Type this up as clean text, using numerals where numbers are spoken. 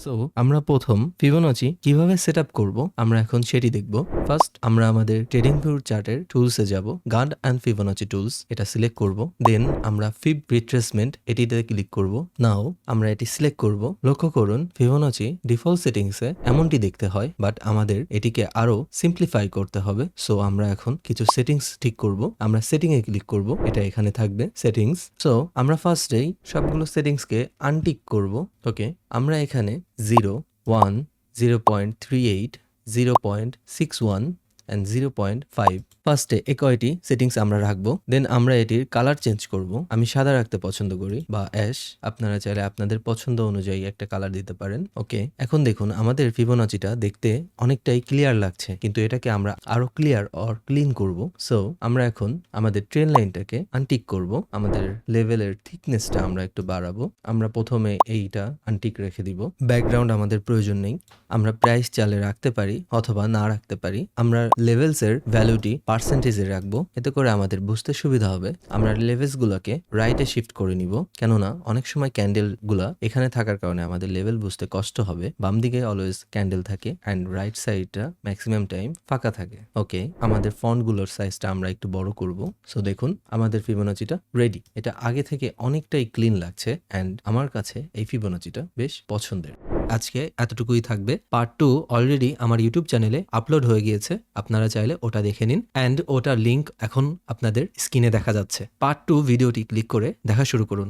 So আমরা প্রথম Fibonacci কিভাবে সেট আপ করবো আমরা এখন সেটি দেখব। ফার্স্ট আমরা আমাদের ট্রেডিং ভিউ চার্টের টুলসে যাব, গান্ড অ্যান্ড ফিবোনাচি টুলস এটা সিলেক্ট করব। দেন আমরা ফিব রিট্রেসমেন্ট এটিতে ক্লিক করব। নাও আমরা এটি সিলেক্ট করব। লক্ষ্য করুন ফিবোনাচি ডিফল্ট সেটিংসে এমনটি দেখতে হয়, বাট আমাদের এটিকে আরো সিম্পলিফাই করতে হবে। সো আমরা এখন কিছু সেটিংস ঠিক করব। আমরা সেটিং এ ক্লিক করব, এটা এখানে থাকবে সেটিংস। সো আমরা ফার্স্টেই সবগুলো সেটিংসকে আনটিক করব। ওকে, আমরা এখানে 0, 1, 0.38, 0.61 অ্যান্ড 0.5 ফার্স্টে এ কয়টি সেটিংস আমরা রাখবো। দেন আমরা এটির কালার চেঞ্জ করব। আমি সাদা রাখতে পছন্দ করি বা অ্যাশ, আপনারা চাইলে আপনাদের পছন্দ অনুযায়ী একটা কালার দিতে পারেন। ওকে, এখন দেখুন আমাদের ফিবোনাচিটা দেখতে অনেকটাই ক্লিয়ার লাগছে, কিন্তু এটাকে আমরা আরো ক্লিয়ার অর ক্লিন করব। সো আমরা এখন আমাদের ট্রেন লাইনটাকে আনটিক করব। আমাদের লেভেলের থিকনেসটা আমরা একটু বাড়াবো। আমরা প্রথমে এইটা আনটিক রেখে দিব। ব্যাকগ্রাউন্ড আমাদের প্রয়োজন নেই, আমরা প্রাইস চালে রাখতে পারি অথবা না রাখতে পারি। আমরা লেভেলসের ভ্যালুটি পার্সেন্টেজে রাখবো, এতে করে আমাদের বুঝতে সুবিধা হবে। আমরা লেভেলস গুলোকে রাইটে শিফট করে নিব, কেননা অনেক সময় ক্যান্ডেল গুলা এখানে থাকার কারণে আমাদের লেভেল বুঝতে কষ্ট হবে। বাম দিকে অলওয়েজ ক্যান্ডেল থাকে অ্যান্ড রাইট সাইডটা ম্যাক্সিমাম টাইম ফাঁকা থাকে। ওকে, আমাদের ফন্ট গুলোর সাইজটা আমরা একটু বড় করব। সো দেখুন আমাদের ফিবোনাচিটা রেডি। এটা আগে থেকে অনেকটাই ক্লিন লাগছে অ্যান্ড আমার কাছে এই ফিবোনাচিটা বেশ পছন্দের। আজকে এতটুকুই থাকবে। পার্ট 2 অলরেডি আমার ইউটিউব চ্যানেলে আপলোড হয়ে গিয়েছে, আপনারা চাইলে ওটা দেখে নিন অ্যান্ড ওটার লিঙ্ক এখন আপনাদের স্ক্রিনে দেখা যাচ্ছে। পার্ট 2 ভিডিওটি ক্লিক করে দেখা শুরু করুন।